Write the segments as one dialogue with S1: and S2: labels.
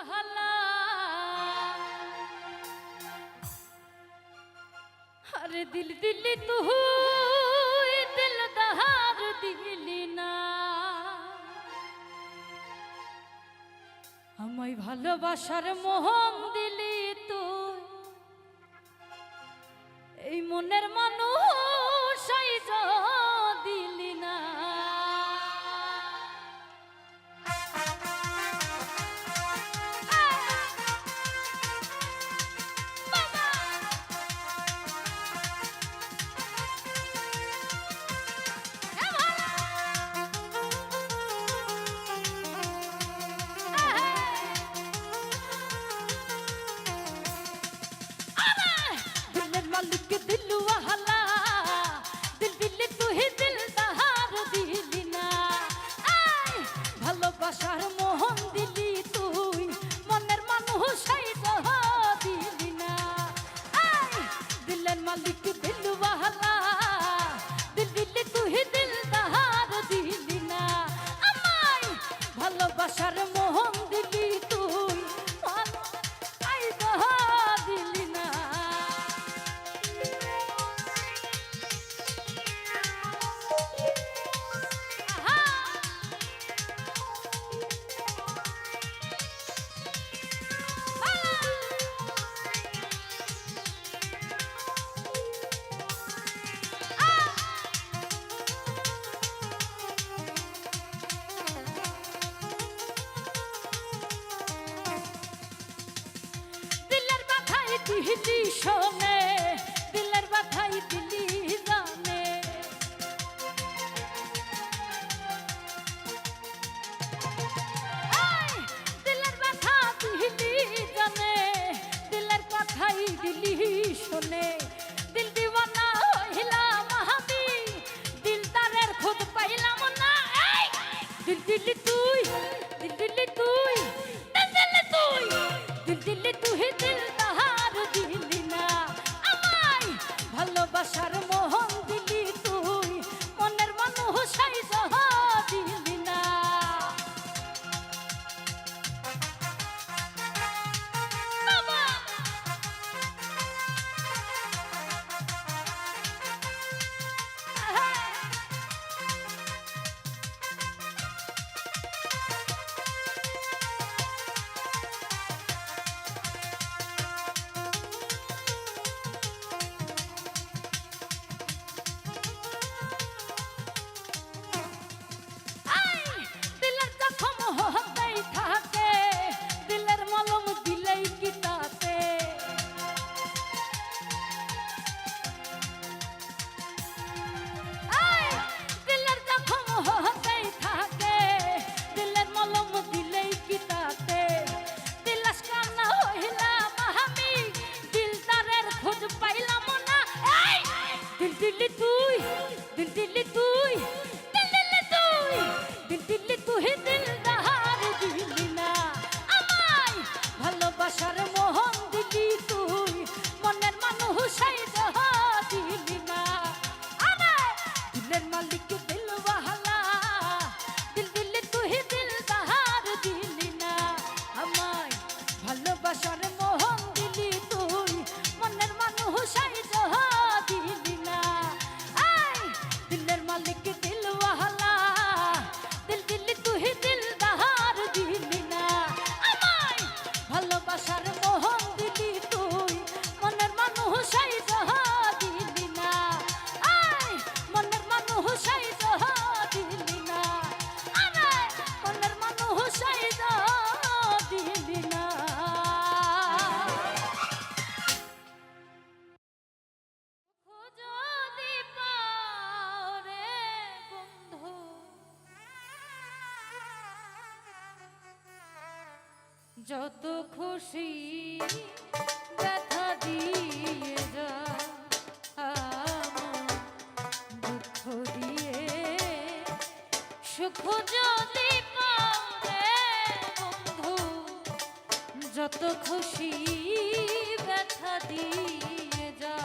S1: वाला अरे दिल दिल तू दिल दहार दिली ना আমায় ভালোবাসার মোহন দিলি তুই এই মনের মানুষ সাইজা দিলি না ভালোবাসার মোহন দিলি তুই দিলি না দিলি শোনে দিলের বাধাই দিলি জানে দিলের বাধা দিলি জানে দিলের কথাই দিলি শোনে দিল দিওয়ানা হইলাম আমি দিল তারের খুদ পাইলাম না দিল দিলি তুই দিল দিলি তুই দিল দিলি তুই দিল দিলি তুই দিল দিলি না আমায় ভালোবাসার মোহন দিলি তুই মনের মানুষ সাইজা দিলি না দিলি তুই দিল দিলি তুই দিল দিলি তুই দিল দিলি তুই দিল দাহার দিলি না আমায় ভালোবাসার মোহন দিলি তুই মনের মানুষ সাইজা দিলি না আমায় দিলের মালিক দিল ওয়ালা দিল দিলি তুই দিল দাহার দিলি না আমায় ভালোবাসার মোহন দিলি তুই মনের মানুষ সাইজা দিলি না মালিক দিল ওয়ালা দিল দিল তুই দিল দাহার দিলি না আমায় ভালোবাসার মোহন দিলি তুই মনের মানুষ সাইজা দিলি না মনের মানুষ সাইজা দিলি না মনের মানুষ সাইজা দিলি না যত খুশি ব্যথা দিয়ে যা দুঃখ দিয়ে সুখ যদি পাও রে বন্ধু যত খুশি ব্যথা দিয়ে যা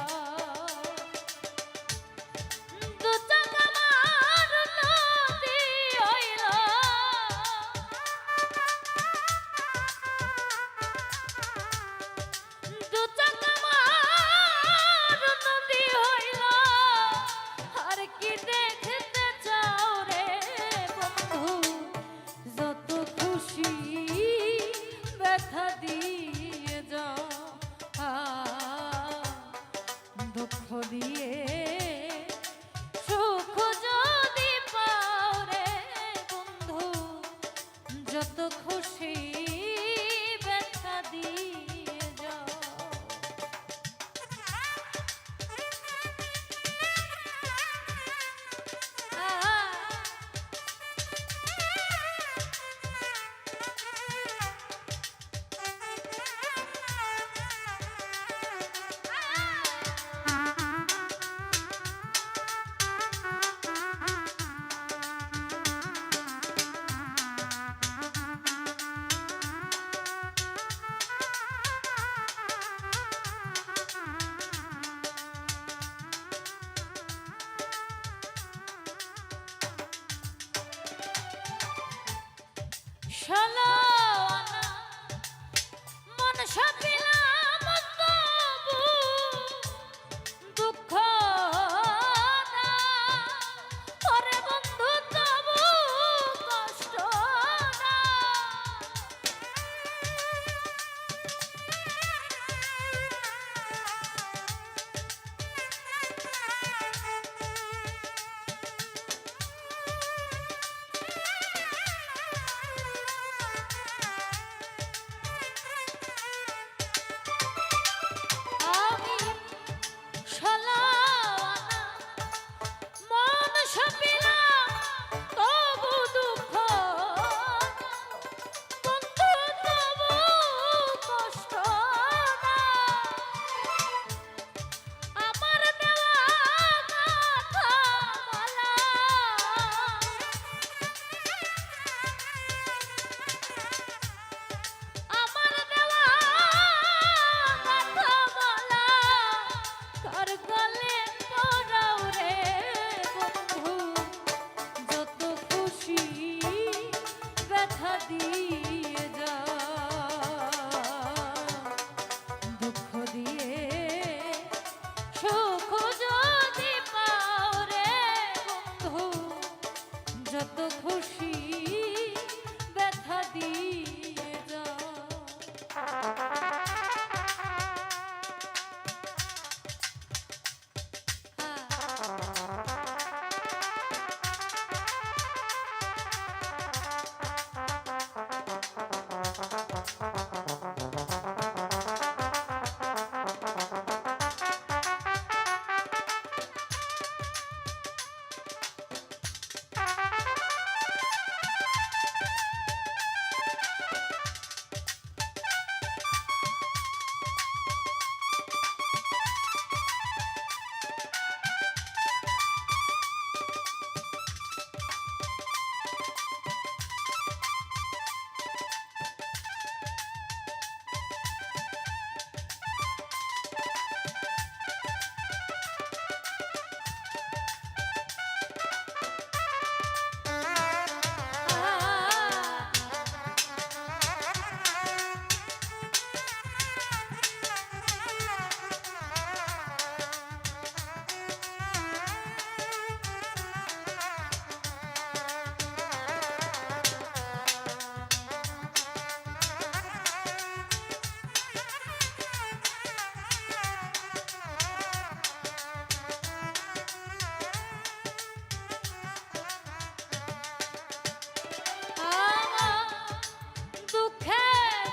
S1: দুঃখে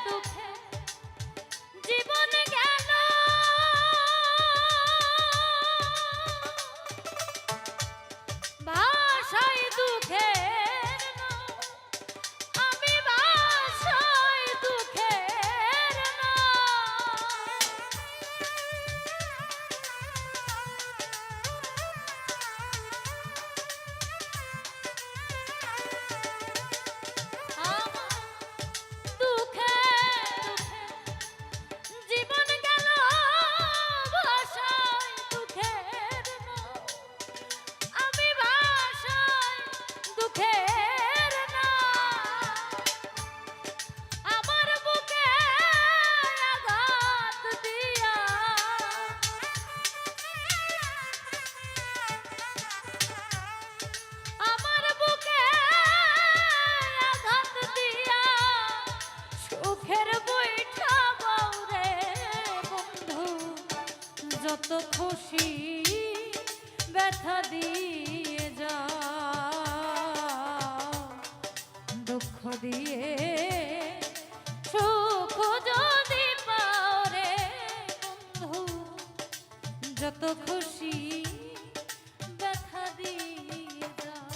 S1: দুঃখে জীবন গেল ভাষায় দুঃখের নাও, আমি ভাষায় দুঃখের নাও। আমার দুঃখে দুঃখে জীবন গেল ভাষায় দুঃখের নাও, আমি ভাষায় দুঃখের নাও। আমার বুকে আঘাত দিয়া আমার বুকে আঘাত দিয়া সুখের বৈঠা বাউরে বন্ধু, যত খুশি ব্যথা দিয়ে যাও, দুঃখ দিয়ে সুখ যদি পাও রে বন্ধু, যত খুশি ব্যথা দিয়ে যাও।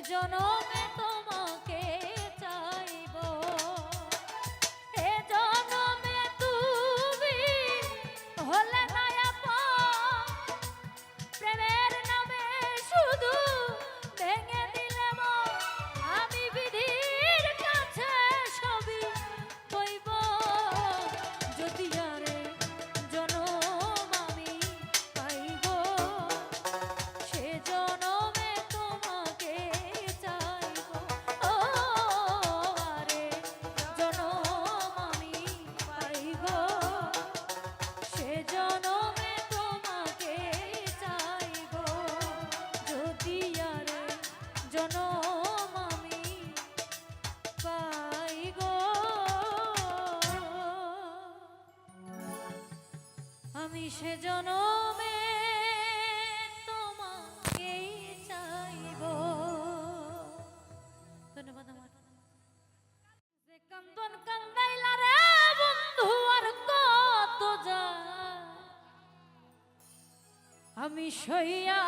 S1: জনমে তোমাকে চাইব, এ জনমে তুমি হলে না আপন, প্রেমের নামে শুধু ভেঙে দিলে মন, আমি বিধির কাছে সবই কইব, যদি আরে জনম আমি পাইব, সে জনমে তোমাকে চাইব, ও আরে জনম আমি পাইব, সে জনমে তোমাকে চাইব, যদি আরে জনম আমি পাই গো, আমি সে জনমে তোমাকেই চাইব। ধন্যবাদ। আমার যে কান্দন কান্দাইলা রে বন্ধু আর কত যা আমি সইয়া,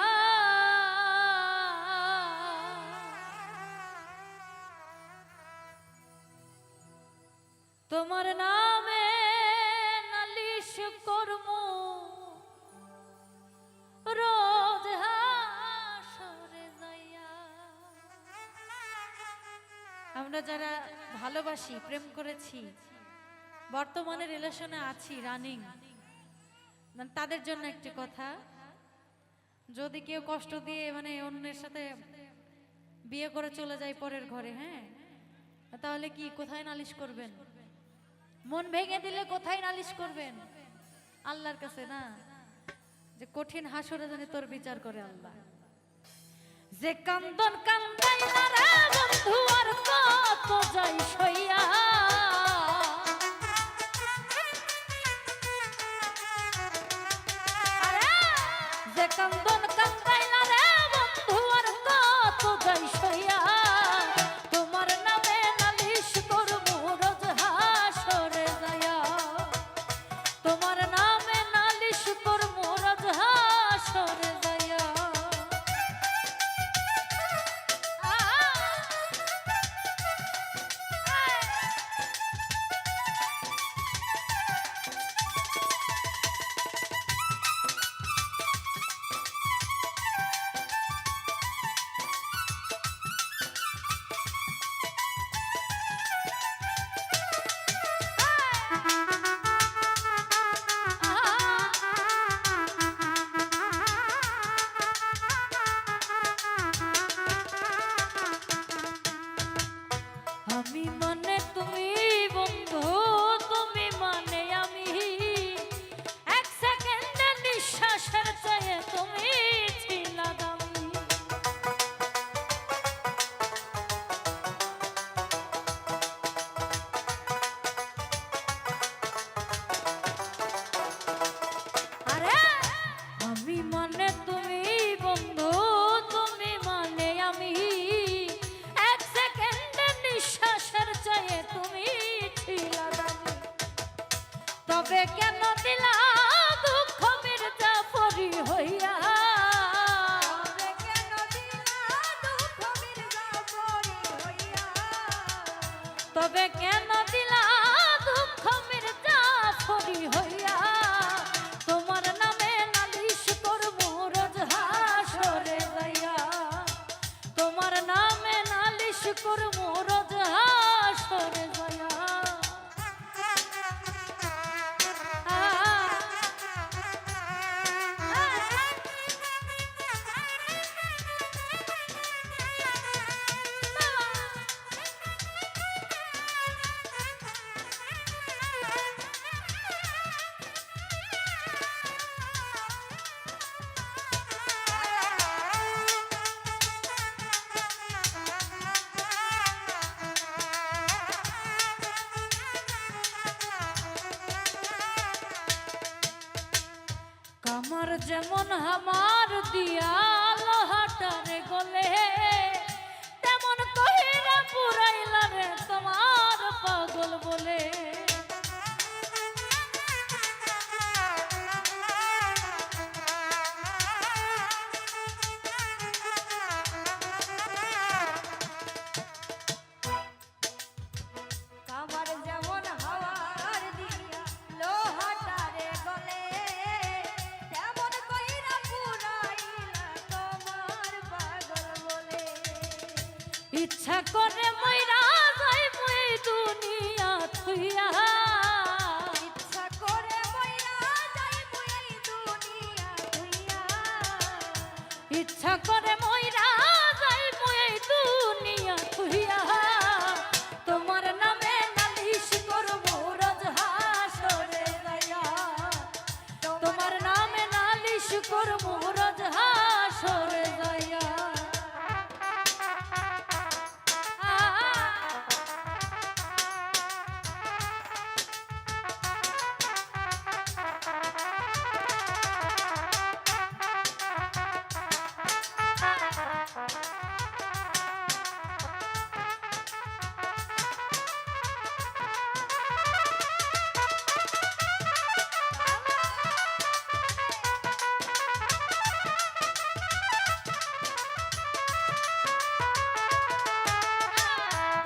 S1: তোমার নামে নালিশ করব রোজ হাসরে যাইয়া। আমরা যারা ভালোবাসি, প্রেম করেছি, বর্তমানে রিলেশনে আছি, রানিং, তাদের জন্য একটি কথা, যদি কেউ কষ্ট দিয়ে মানে অন্যের সাথে বিয়ে করে চলে যায় পরের ঘরে, হ্যাঁ, তাহলে কি কোথায় নালিশ করবেন? মন ভেঙে দিলে কোথায় নালিশ করবেন? আল্লাহর কাছে না, যে কঠিন হাসরে জানি তোর বিচার করে আল্লাহ। যে কান্দন কান্দাইলা রে বন্ধু আর কত যাই সইয়া, যে কান্দন কান্দাইলা রে বন্ধু আর কত যাই সইয়া, তোমার নামে নালিশ করব রোজ হাসরে যাইয়া, তোমার নামে নালিশ করব রোজ হাসরে যাইয়া। আমি মানে তুমি বন্ধু, তুমি মানে আমি, এক সেকেন্ডে নিঃশ্বাসের চেয়ে তুমি ছিলা দামি। আরে আমি মানে তুমি বন্ধু, তুমি মানে আমি, এক সেকেন্ডে নিঃশ্বাসের চেয়ে তুমি ছিলা দামি। তবে কেন দিলা দুঃখ মির্জাফরি হইয়া, তবে কেন দিলা দুঃখ মির্জাফরি হইয়া, তোমার নামে নালিশ করব রোজ হাসরে যাইয়া, তোমার নামে নালিশ করব রোজ হাসরে যাইয়া। কামার যেমন হামার দিয়া লোহাটারে গলে, তেমন কহিরা পুরাইলা রে তোমার পাগল বলে। ইচ্ছা করে মইরা যাইব এই দুনিয়া থুইয়া,
S2: ইচ্ছা করে মইরা যাইব এই দুনিয়া থুইয়া,
S1: ইচ্ছা করে মইরা যাইব এই দুনিয়া থুইয়া, তোমার নামে নালিশ করব রোজ হাসরে যাইয়া, তোমার নামে নালিশ করব রোজ হাসরে যাইয়া।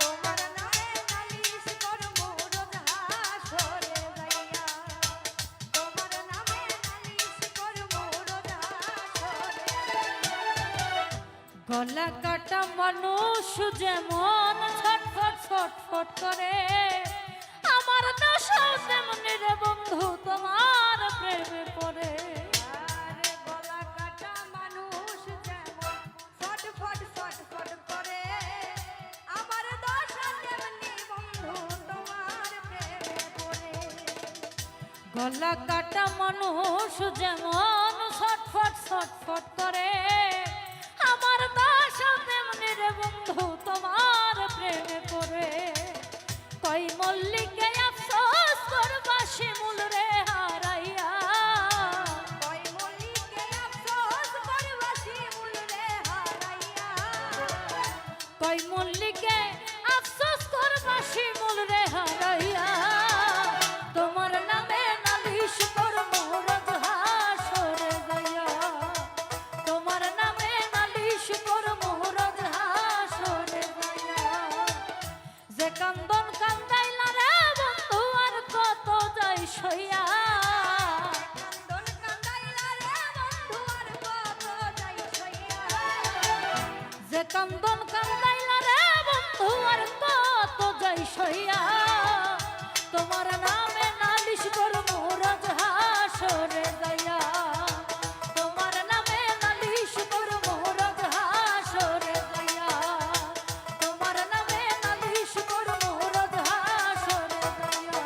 S2: তোমার নামে নালিশ করব রোজ হাসরে যাইয়া, তোমার নামে নালিশ করব রোজ হাসরে যাইয়া।
S1: গলা কাটা মানুষ যেমন ছটফট ছটফট করে, আমার দশাও তেমনি রে বন্ধু তোমার প্রেমে পড়ে।
S2: আরে গলা কাটা মানুষ যেমন ছটফট ছটফট করে, আমার দশা তেমনি বন্ধু তোমার প্রেমে পড়ে।
S1: গলা কাটা মানুষ যেমন ছটফট ছটফট করে, আমার দশা তেমনি রে বন্ধু তোমার প্রেমে পড়ে। কই মল্লিকে আফসোস করবা শিমুল রে হারাইয়া,
S2: কই মল্লিকে আফসোস করবা শিমুল রে হারাইয়া,
S1: কই মল্লিকে আফসোস করবা শিমুল রে হারাইয়া, তোমার নামে নালিশ করব রোজ হাসরে যাইয়া, তোমার নামে নালিশ করব রোজ হাসরে যাইয়া। যে কান্দন কান্দাইলা রে বন্ধু আর কত যাই সইয়া,
S2: কান্দন কান্দাইলা রে বন্ধু আর কত যাই সইয়া,
S1: যে কান্দন কান্দাইলা রে বন্ধু আর কত যাই সইয়া, তোমার নামে নালিশ করব রোজ হাসরে যাইয়া, তোমার নামে নালিশ করব রোজ হাসরে যাইয়া, তোমার নামে নালিশ করব রোজ হাসরে যাইয়া,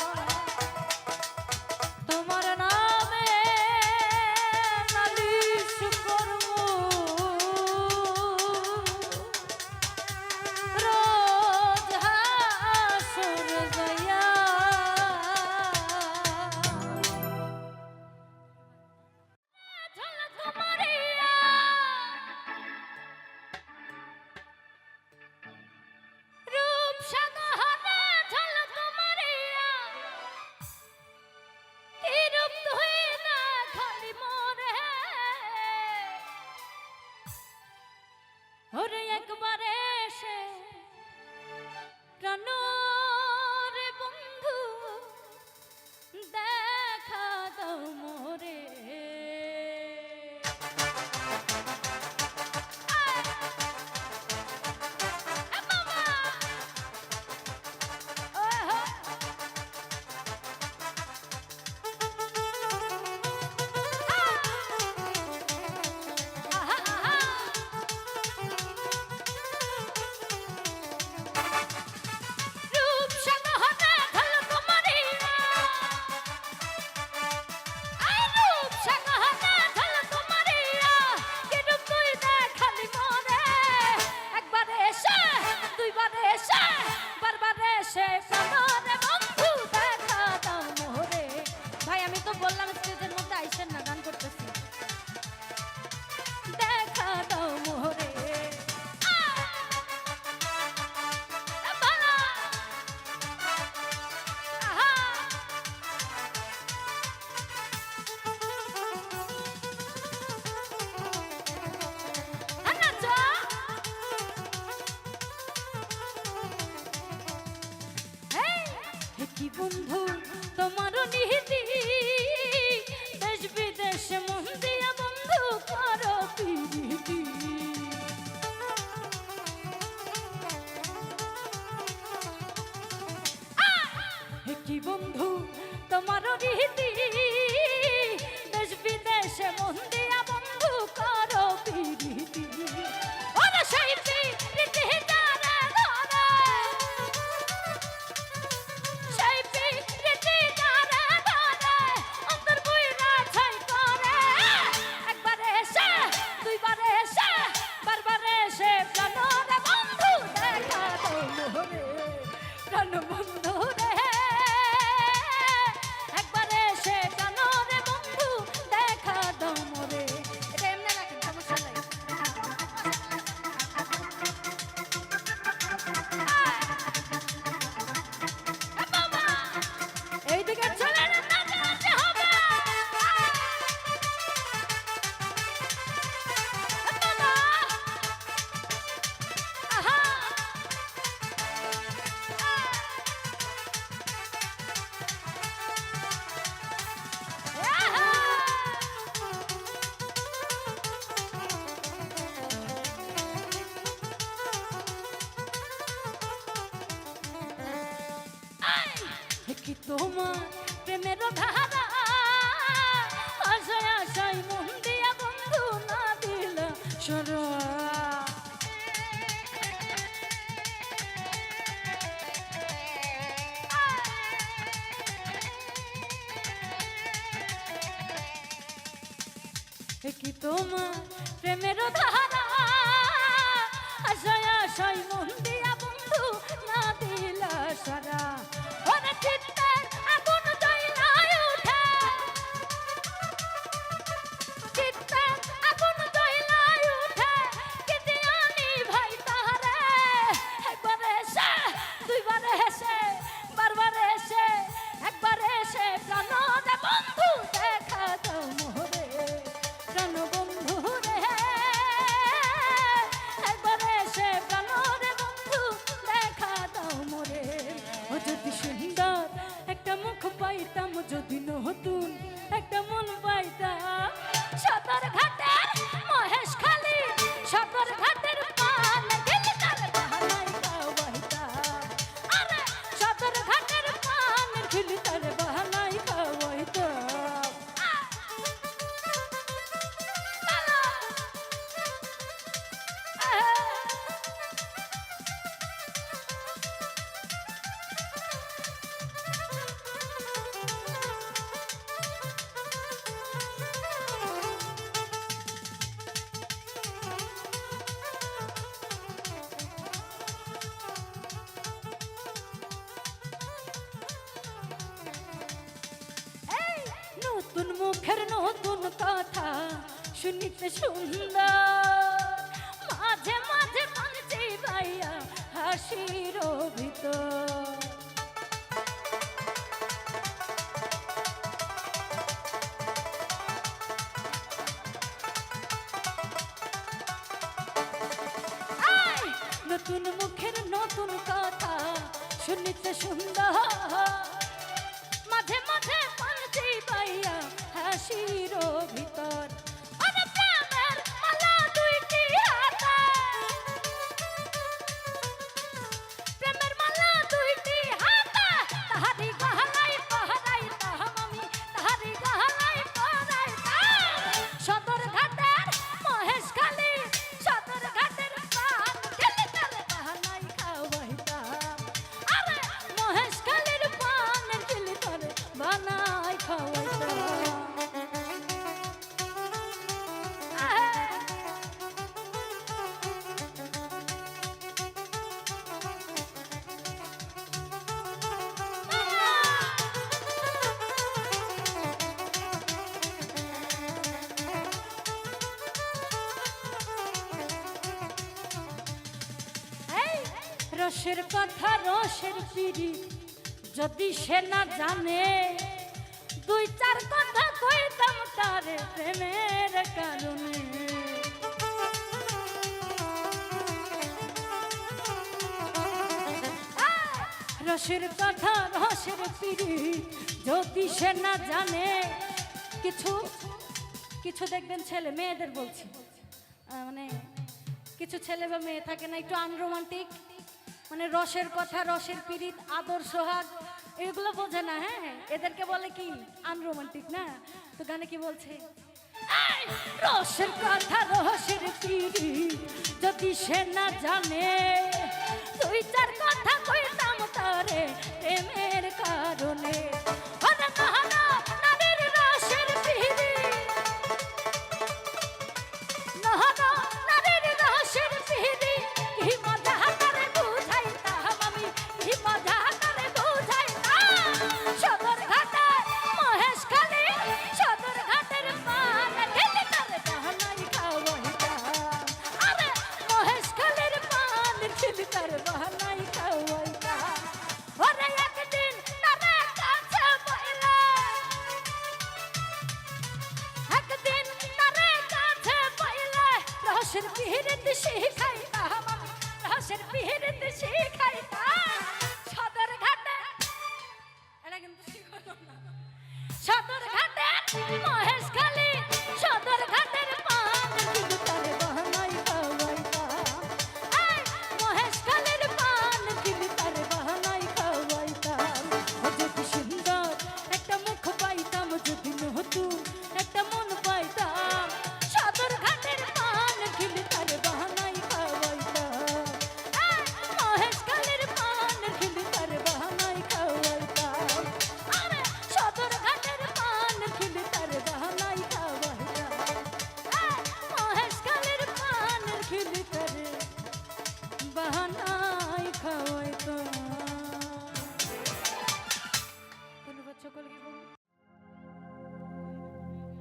S1: তোমার নামে নালিশ করব রোজ হাসরে যাইয়া। ঝলক মারিয়া রূপ সাগহনে ঝলক মারিয়া, কি রূপ তুই না খালি মোরে, ওরে একবারে এসে প্রাণ রে বন্ধু দেখা দাও মোরে। রূপ সাগহনে ঝলক মারিয়া, আই রূপ সাগহনে ঝলক মারিয়া, কি রূপ তুই দেখালি মোরে, একবার এসে দুইবার এসে বারবার এসে প্রাণ রে বন্ধু দেখা দাও মোরে। ভাই আমি তো বললাম স্টেজের মধ্যে আইসেন না, গান করতেছি। দেখা দাও মোরে, বালা আহা নাচা। হে কি বন্ধু তোমার নিহিতি, দেশ বিদেশে মন দিয়া বন্ধু করো প্রীতি। তোমার প্রেমের ধারা আশায় আশায় মন দিয়া বন্ধু না দিল সরা কি তোমার প্রেমের ধারা আশায় আশায় মন দিয়া বন্ধু না দিল সারা ওরে চিত্তের আগুন জ্বলাই উঠে চিত্তের আগুন জ্বলাই উঠে কি জানি ভাই তাহারে একবার এসে দুইবার এসে বারবার এসে একবার এসে প্রাণ দে বন্ধু দেখা দাও মোরে প্রাণ বন্ধু রে একবার এসে প্রাণ রে বন্ধু দেখা দাও মোরে ও যদি সুন্দর একটা মুখ পাইতাম যদি নতুন একটা মন পাইতাম সদর ঘাটের মহেশ খালি সদর ঘাটের পান গেলে তার বাহানাই খাওয়াইতাম আরে সদর ঘাটের পান গেলে তার বাহানাই খাওয়াইতাম নতুন মুখের নতুন কথা শুনিতে সুন্দর মাঝে মাঝে পাঞ্চি ভাইয়া হাসির ভিতর নতুন মুখের নতুন কথা শুনিতে সুন্দর মাঝে মাঝে পাঞ্চি পাইয়া হাসির ভিতর ওরে প্রেমের মালা দুইটি হাতে প্রেমের মালা দুইটি হাতে তাহারি গহনাই পহরাইতাম আমি তাহারি গহনাই পহরাইতাম সদর ঘাটের মহেশ খালি সদর ঘাটের পান গেলে তার গহনাই খাওয়াইতাম আরে মহেশ খালির পান গেলে তার বানাই খাওয়াইতাম রসের কথা রসের পিড়ি যদি সে না জানে দুই চার কথা কইতাম তার প্রেমের কারণে রসের কথা রসের পিড়ি যদি সে না জানে কিছু কিছু দেখবেন ছেলে মেয়েদের বলছি মানে কিছু ছেলে বা মেয়ে থাকে না একটু আনরোমান্টিক মানে রসের কথা রসের পীড়িত আদর সোহাগ এগুলো বোঝে না হ্যাঁ এদেরকে বলে কি আনরোমান্টিক না তো গানে কি বলছে রসের কথা রসের পীড়িত যদি সে না জানে দুই চার কথা কইতাম তারে প্রেমের কারণে ওরে মহানা নারীর রসের পীড়িত নহনা নারীর রসের পীড়িত কি মজা করে বুঝাইতাম আমি কি মজা করে বুঝাইতাম সদর ঘাটে মহেশ খালি সদর ঘাটের পান গেলে তার বাহানাই খাওয়াইতাম আরে মহেশ খালির পান গেলে তার বাহানাই খাওয়াইতাম ওরে একদিন তারে কাছে বইলা একদিন তারে কাছে বইলা রসের পীড়িত শিখাইতাম আমি রসের পীড়িত শিখাইতাম সদর ঘাটে এটা কিন্তু শিখালো না সদর ঘাটে মহেশ খালি সদর ঘাটের পান গেলে তার বাহানাই খাওয়াইতাম এই মহেশ খালির পান গেলে তার বাহানাই খাওয়াইতাম ও যদি সুন্দর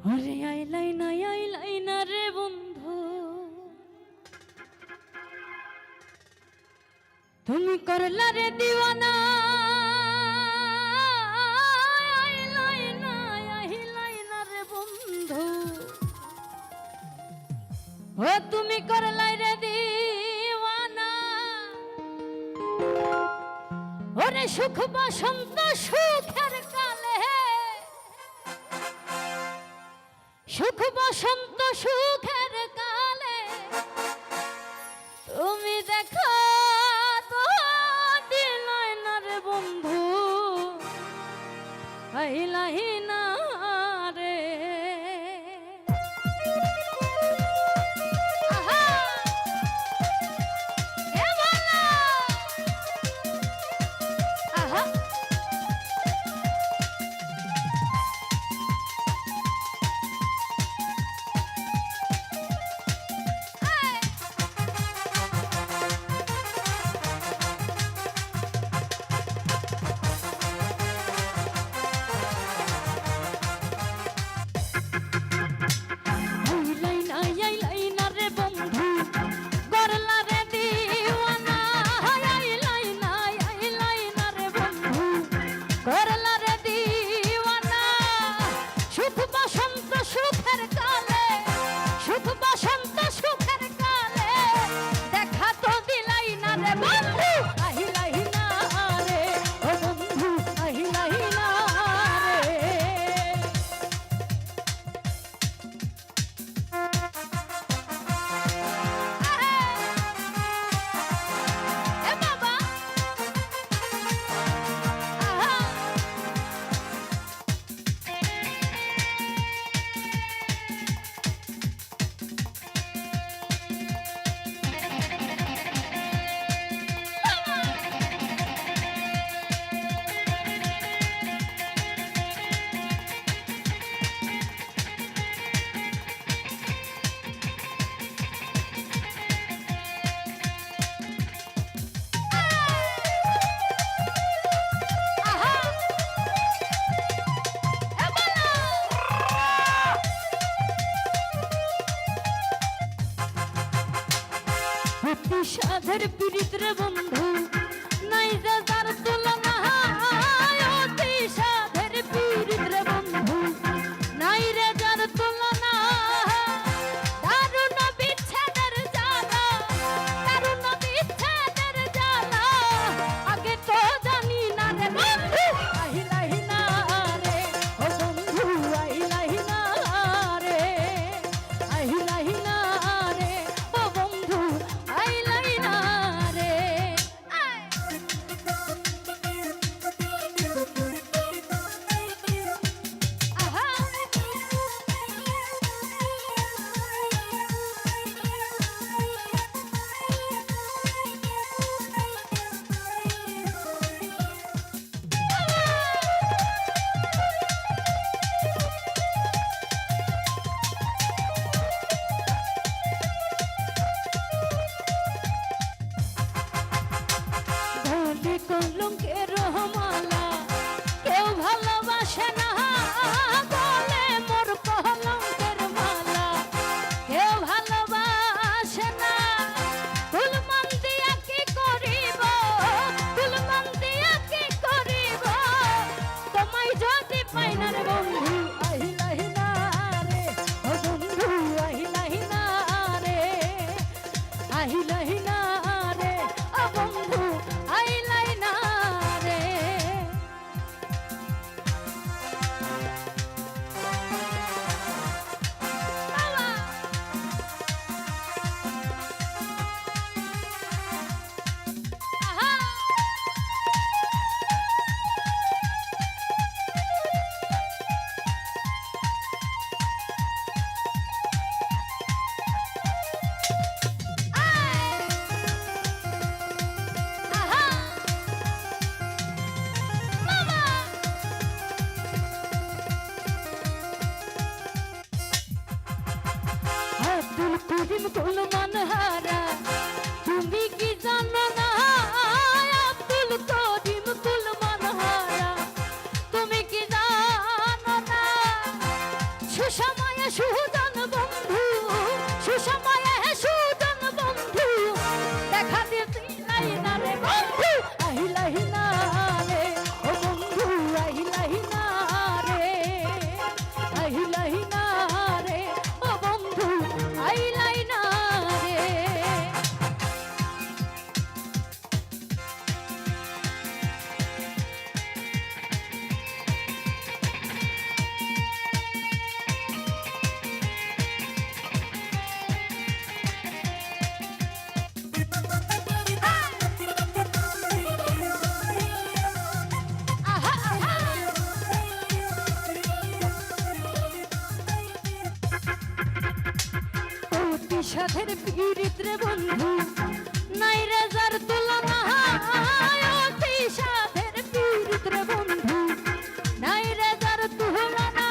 S1: আরে আইলাই না রে বন্ধু, তুমি করলা রে দিওয়ানা। আইলাই না রে বন্ধু, ও তুমি করলাই রে দিওয়ানা। ওরে সুখ বসন্ত সুখের কালে, সুখ বসন্ত সুখের কালে তুমি দেখো তো দিলাই না রে বন্ধু, আইলাই না রে। আহা! এ বালা! আহা! সাধের পীড়িত রে বন্ধু, নাই যে যার তুলনা। অতি সাধের পীড়িত রে বন্ধু, নাই রে যার তুলনা। দারুণ বিচ্ছেদের জ্বালা, দারুণ বিচ্ছেদের জ্বালা, আগে তো জানি না রে বন্ধু। আইলাই না রে ও বন্ধু, আইলাই না রে, আইলাই না রে ও বন্ধু, আইলাই না রে। আহা! ধলি কলঙ্কের মালা কেউ ভালোবাসে না, বলে মোর কলঙ্কের মালা কেউ ভালোবাসে না। তুলমান দিয়া কি করিব, তুলমান দিয়া কি করিব, তোমায় যদি পাই না রে বন্ধু, আইলাই না রে ও বন্ধু, আইলাই না রে, আইলাই না রে ও বন্ধু, আইলাই না রে। বাবা! আহা! আহা! বাবা! আব্দুল করিম তুলমান হারা, তুমি কি জানো না? আব্দুল করিম তুলমান হারা, তুমি কি জানো না? সুষম সুজন বন্ধু, সুসময়ে সুজন বন্ধু, দেখা দিতে না রে বন্ধু, আহিলাহি না রে ও বন্ধু, আহিলাহি না রে, আহিলাহি না রে ও বন্ধু, আহিলাহি না রে। আহা আহা অতি সাধের পীড়িত রে বন্ধু, নাই রে যার তুলনা, অতি সাধের পীড়িত রে বন্ধু, নাই রে যার তুলনা,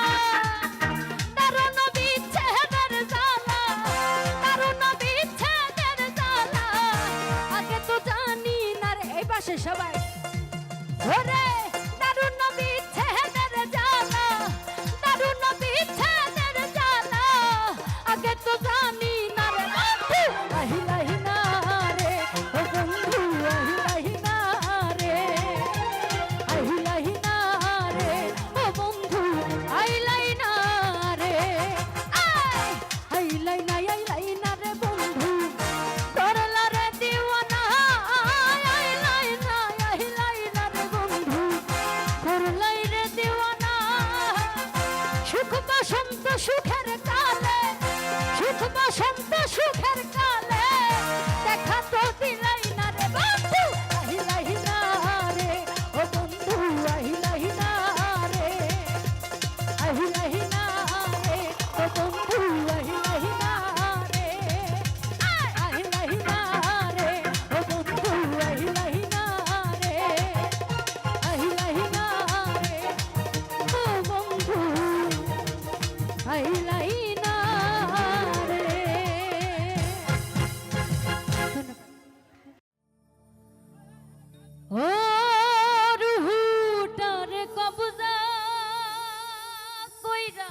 S1: দারুণ বিচ্ছেদের জ্বালা, দারুণ বিচ্ছেদের জ্বালা, আগে তো জানি না রে। এই পাশে সবাই ওরে দারুণ বিচ্ছেদের জ্বালা, দারুণ বিচ্ছেদের জ্বালা, আগে তো জানি না রে বন্ধু, আহিলাহি না রে ও বন্ধু, আহিলাহি না রে, আহিলাহি না রে ও বন্ধু, আহিলাই না রে, আহিলাই না, আহিলাই না রে বন্ধু, করলা রে দিওয়ানা, আহিলাই না, আহিলাই না রে বন্ধু, করলাই রে দিওয়ানা, সুখ বসন্ত সুখের কালে, সুখ বসন্ত সুখের কালে, দেখা তো দিলাই না রে বন্ধু, আহিলাহি না রে ও বন্ধু, আহিলাহি না রে, আহিলাহি না রে ও বন্ধু, আহিলাহি না রে, আহিলাহি না রে ও বন্ধু, আহিলাহি না রে, আহিলাহি না রে ও বন্ধু, আহিলাই না রে। ও রুহুটার কবজা কইরা,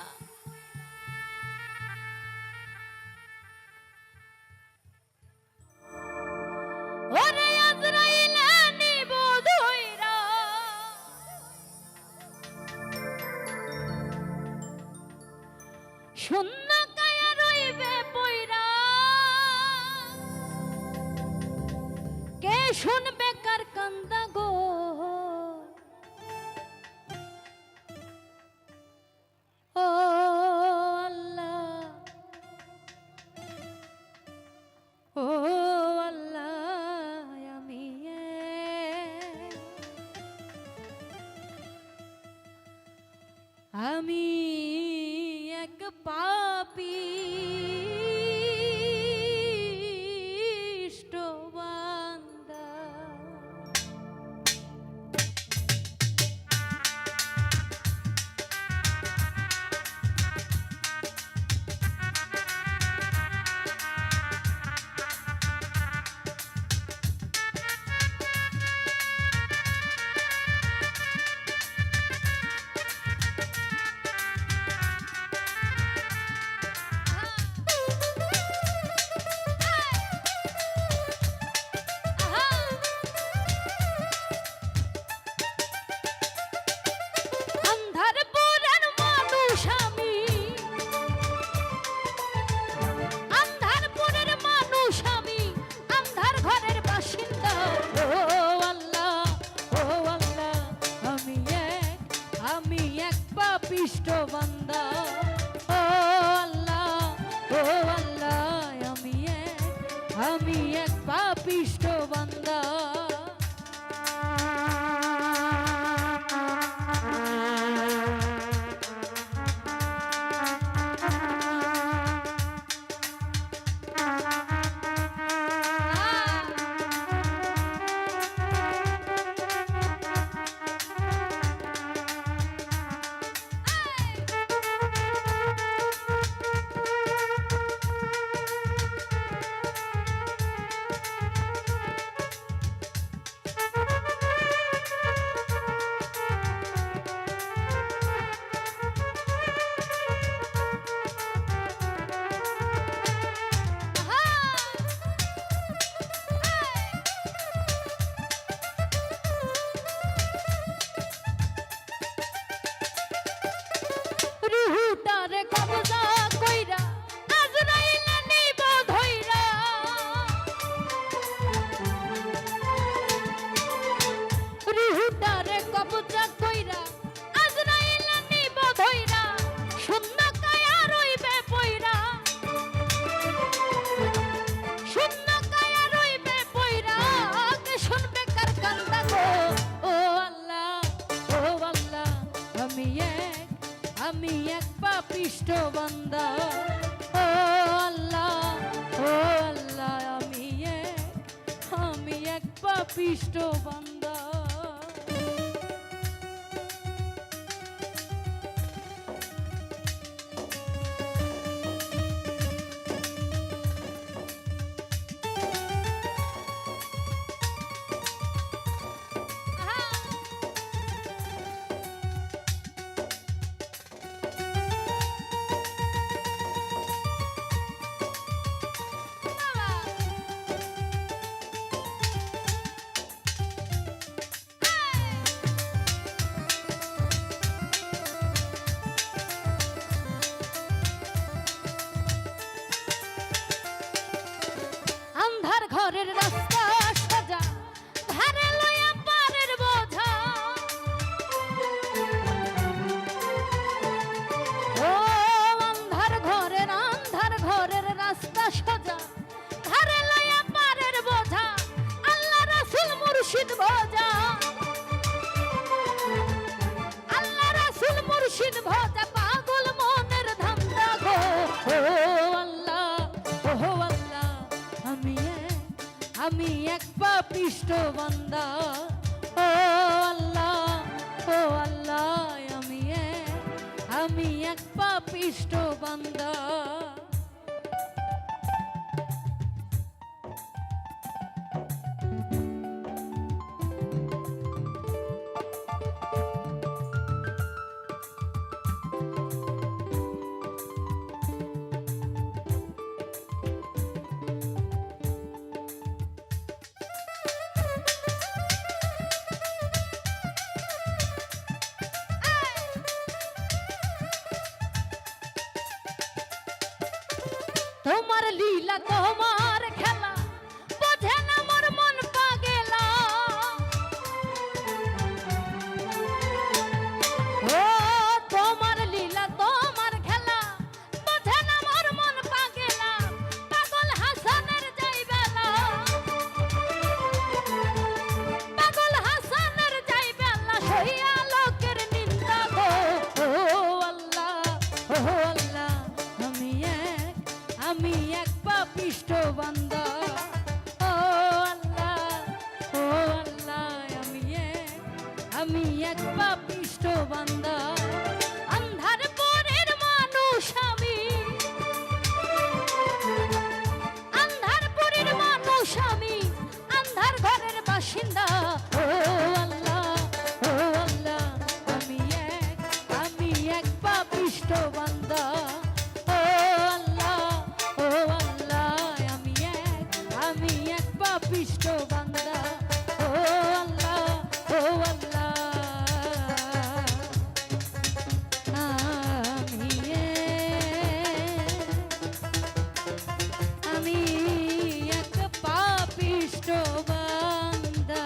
S1: ওরে আজরাইলে নিব ধইরা, শূন্য কায়া রইবে পইরা, কে শুনবে কার কান্দা গো, ও আল্লাহ, ও আল্লাহ, আমি এক পাপিষ্ঠ বান্দা, পাপিষ্ঠ বান্দা, ও আল্লাহ, ও আল্লাহ, আমি এক পাপিষ্ঠ বান্দা। আমি এক পাপিষ্ঠ বান্দা। ও আল্লাহ, ও আল্লাহ, আমি এক পাপিষ্ঠ বান্দা। ঘরের রাস্তা সোজা, ধারে লইয়া পারের বোঝা। ও আন্ধার ঘরের রাস্তা সোজা, ধারে লইয়া পারের বোঝা। আল্লাহ রাসূল মুর্শিদ ভোজা, আল্লাহ রাসূল মুর্শিদ ভোজা, পাগল মনের ধান্দা গো। ও আল্লাহ, ও আল্লাহ, আমি এক পাপিষ্ঠ বান্দা। ও আল্লাহ, ও আল্লাহ, আমি এক পাপিষ্ঠ বান্দা। তোমার লীলা, তোমার খেলা, বোঝে না মোর মন পাগেলা। ও তোমার লীলা, তোমার খেলা, বোঝে না মোর মন পাগেলা। পাগল হাসানের যাই বেলা, পাগল হাসানের যাই বেলা, সইয়া লোকের নিন্দা গো। ও আল্লাহ, ও আল্লাহ, আমি এক পাপিষ্ঠ বান্দা। ও আল্লাহ, ও আল্লাহ, আমি এক পাপিষ্ঠ বান্দা। আন্ধার পরের মানুষ আমি, আন্ধার পরের মানুষ আমি, আন্ধার ঘরের বাসিন্দা। ও আল্লাহ, ও আল্লাহ, আমি এক পাপিষ্ঠ বান্দা। পাপিষ্ঠ বান্দা। ও আল্লাহ, ও আল্লাহ, আমি এক পাপিষ্ঠ বান্দা।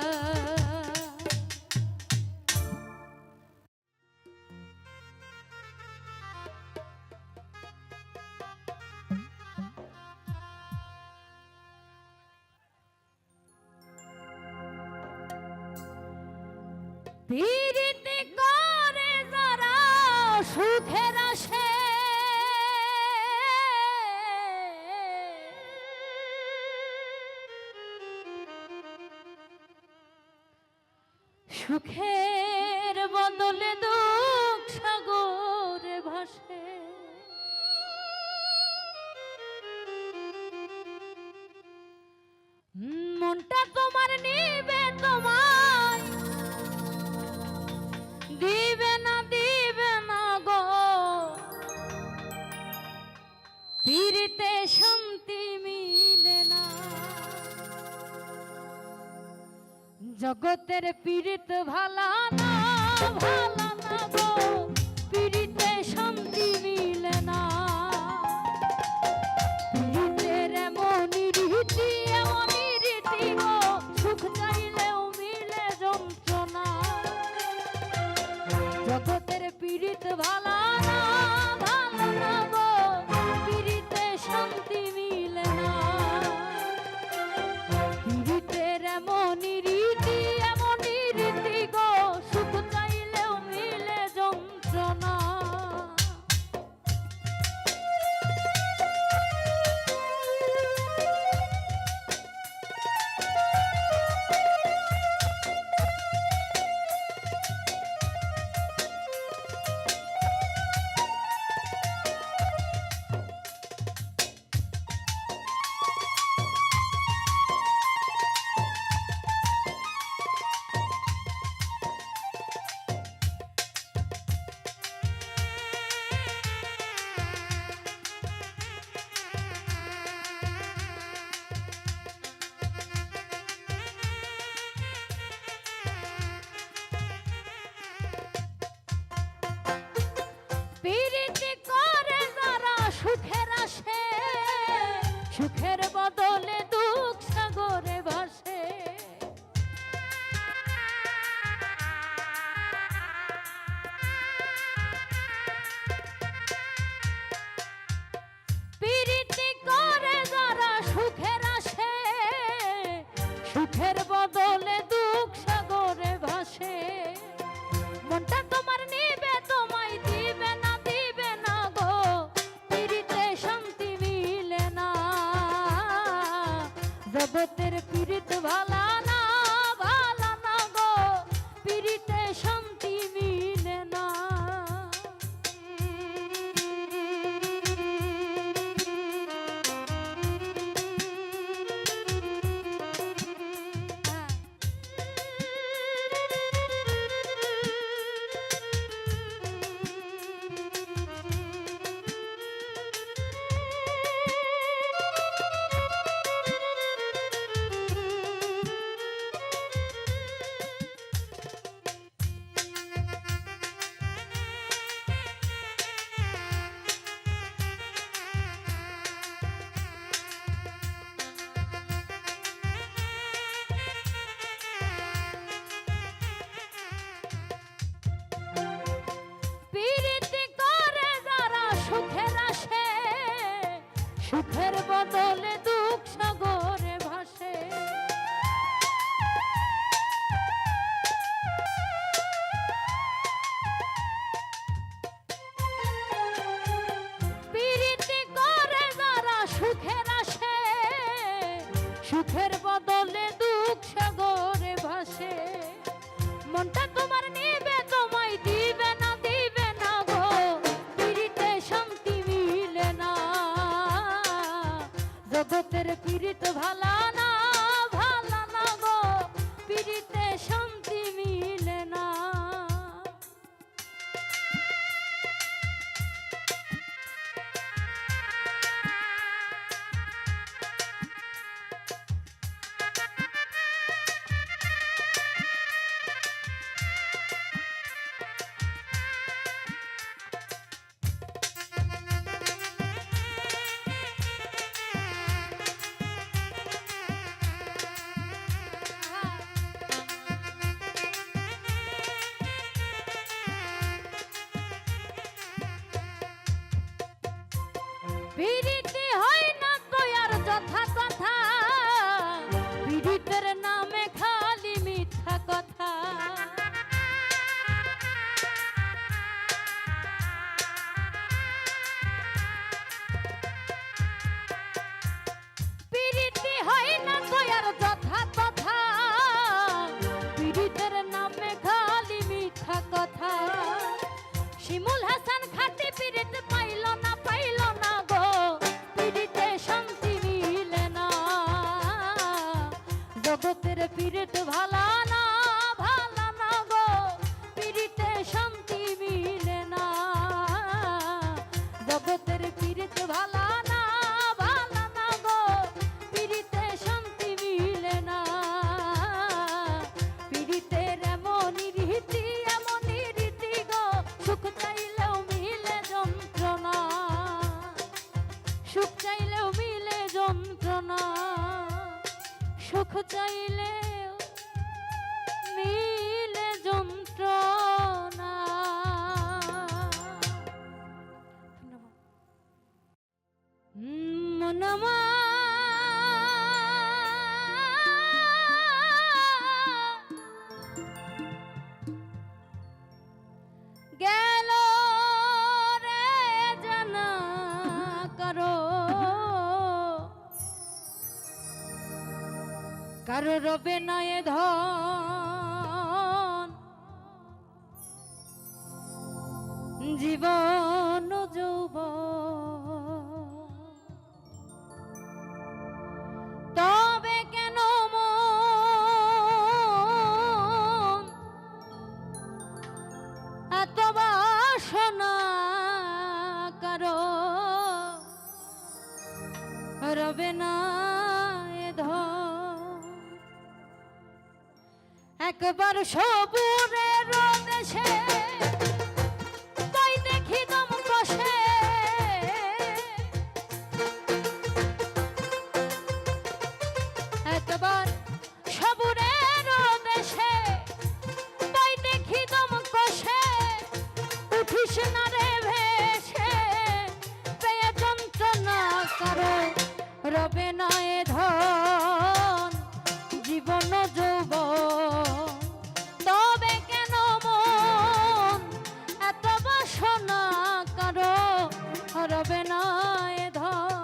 S1: পীড়িতি করে যারা সুখের আসে, সুখের বদলে দুঃখ সাগরে ভাসে। মনটা তোমার নিবে, তোমায় দিবে না গো। পীড়িতে শান্তি মিলে না, জগতের পীড়িত ভালা না, ভালা না গো। পীড়িতে শান্তি মিলে না, পীড়িতের এমনই রীতি, এমনই রীতি গো। সুখ চাইলেও মিলে যন্ত্রণা, জগতের পীড়িত ভালা না, ভালা না গো। পীড়িতে শান্তি মিলে না, পীড়িতের এমনই রীতি, এমনই রীতি গো। সুখ চাইলেও মিলে যন্ত্রণা। সুখের বদলে দুঃখ সাগরে ভাসে। প্রীতি করে যারা সুখের আসে, সুখের বদলে দুঃখ সাগরে ভাসে। মনটা তোমার নিবে তোমায় দিবে না, দিবে না গো, পিরিতে শান্তি মিলে না। জগতের পিরিত ভালা না, ভালা না গো, পিরিতে শান্তি মিলে না। সুখের বদলে দুঃখ সাগরে ভাসে। প্রীতি করে যারা সুখের আসে, সুখের বদলে দুঃখ সাগরে ভাসে। মনটা তোমার নিবে তোমায় দিবে না, দিবে না গো, পিরিতে শান্তি মিলে না। জগতের পিরিত ভালা না, ভালা না গো, পিরিতে শান্তি মিলে না। পিরিতি হয় না তো আর যথা কথা, পিরিতের নামে খালি মিথ্যা কথা। পিরিতি হয় না তো আর যথা কথা, পিরিতের নামে খালি মিথ্যা কথা। শিমুল হাসান খাটি পিরিত পাইল না, পাইল না গো, পিরিতে শান্তি মিলে না। জগতের পিরিত ভালা না, ভালা না গো, পিরিতে শান্তি মিলে না। জগতের পিরিত ভালা না, ভালা না গো, পিরিতে শান্তি মিলে না। পিরিতের এমনই রীতি, এমনই রীতি গো, সুখ চাইলেও মিলে যন্ত্রণা, সুখ চাইলেও মিলে যন্ত্রণা, সুখ চাইলেও মিলে যন্ত্রণা। মনমা গেল রে জানা কারো, কারো রবে না এ ধন, জীবন যৌবন। তবে কেন মন এত বাসনা কারো, রবে না এ ধন। একবার সবুরের দেশে তাই দেখি দম কষে, রবে না এ ধন।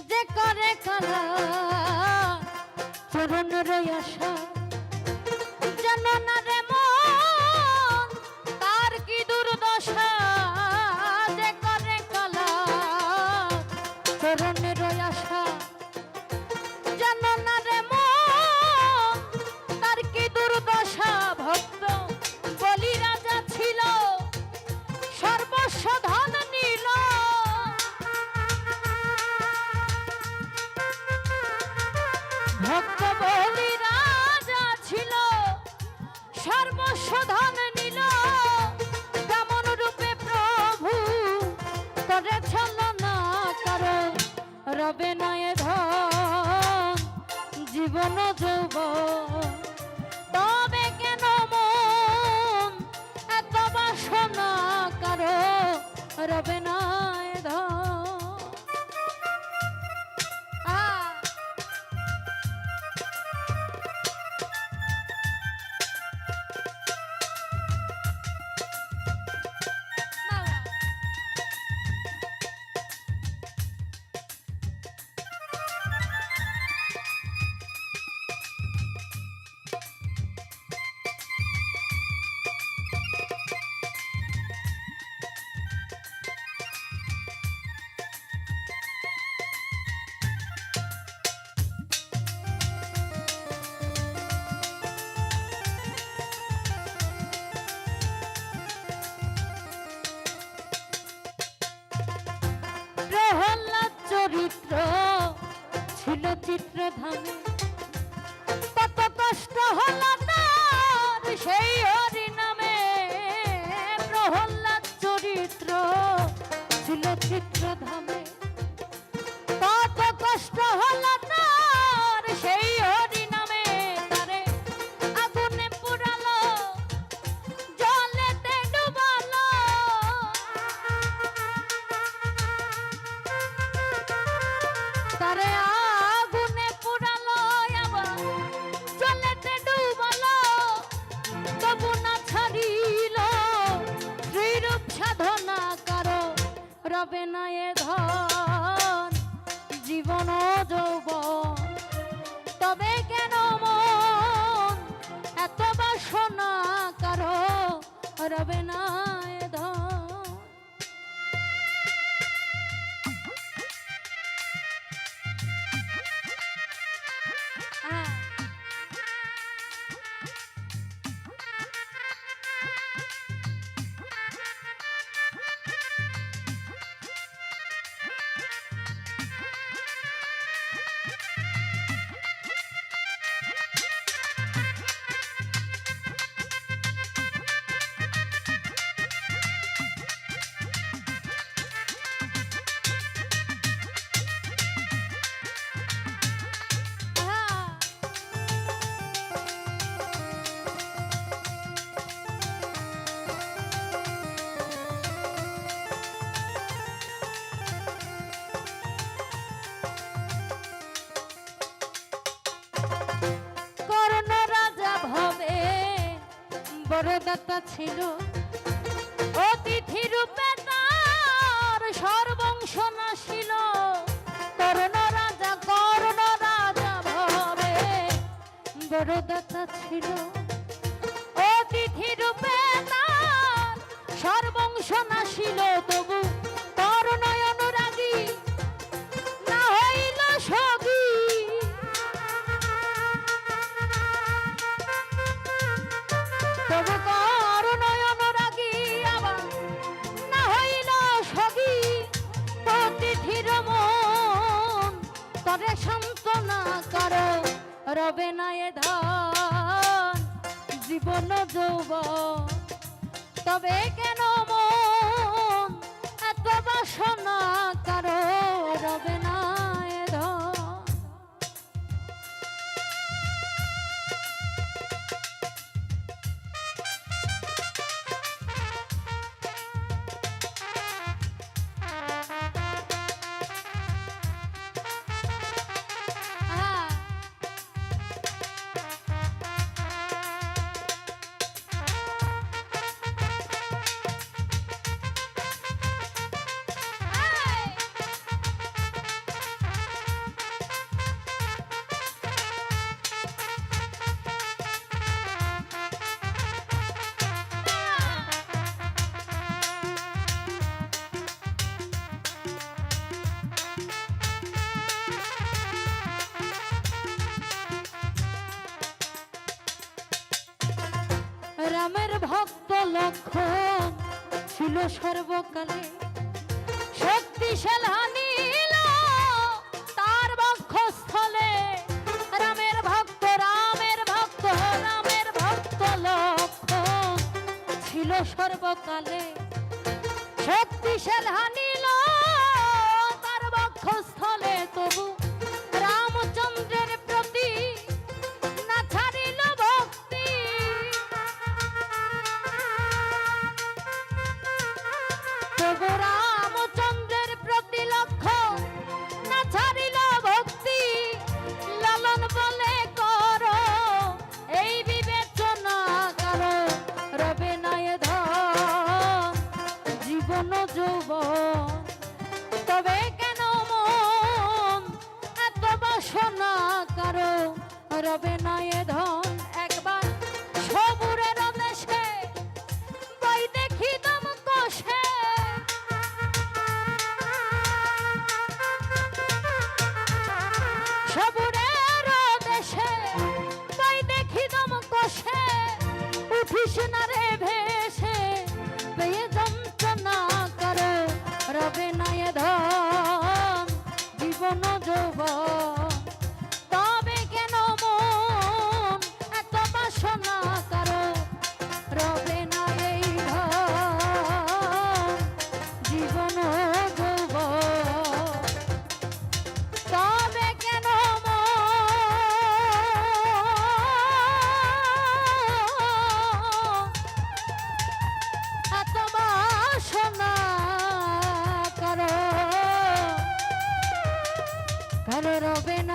S1: যে করে কালা চরণের আশা যেন না রে মন তার কি দুর্দশা। যে করে কালা চরণের আশা যেন না রে মন তার কি দুর্দশা। ভক্ত বলি রাজা ছিল সর্বস্ব ধন নিল, ভক্ত বলি রাজা ছিল সর্বস্ব ধন নিল। তেমন রূপে প্রভু করেছিল না কারো রবে না এ ধন জীবন যৌবন। তবে কেন মন এত বাসনা কারো রবে না এ ধন। প্রহ্লাদ চরিত্র ছিল চিত্রধামে, কত কষ্ট হল তার সেই হরি নামে। প্রহ্লাদ চরিত্র ছিল চিত্রধামে, কত কষ্ট হল তার সেই হরি নামে। তারে আগুনে পুরালো জলেতে ডুবালো, তারে আগুনে পুরালো আবার জলেতে ডুবালো। তবু না ছাড়িল শ্রীরূপ সাধনা কারো রবে না এ ধন জীবন যৌবন। তবে কেন মন এত বাসনা কারো রবে না এ ধন। বরদাতা ছিল অতিথি রূপে তার সর্বংশ নাশিল। কর্ণ রাজা ভাবে বরদাতা ছিল অতিথি রূপে তার সর্বংশ নাশিল। তবু তার নয়ন রাগী না হইল সগী, তবু কার নয়ন রাগী আবার না হইল সগী। রবে না এ ধন জীবন যৌবন তবে কেন মন এত বাসনা কারো রবে না এ ধন রামের ভক্ত লক্ষণ ছিল সর্বকালে শক্তিশাল নীল তার বক্ষস্থলে রামের ভক্ত লক্ষণ ছিল সর্বকালে শক্তিশাল নীল তার বক্ষস্থলে তবু রামচন্দ্রের প্রতি না ছাড়িল ভক্তি তবু রামচন্দ্রের প্রতি লক্ষ্য না ছাড়িল ভক্তি লালন বলে করো এই বিবেচনা করো রবে না এ ধন জীবন যৌবন তবে কেন মন এত বাসনা করো রবে না এ ধন একবার সবুরের দেশে বই দেখি দম কষে সবুরের দেশে বই দেখি দম কষে উঠিস না রে ভেসে পেয়ে যন্ত্রণা করো রবে না এ ধন জীবন যৌবন তবে কেন মন এত বাসনা করো রবে না এই ধন জীবন যৌবন তবে কেন মন এত বাসনা করো রবে না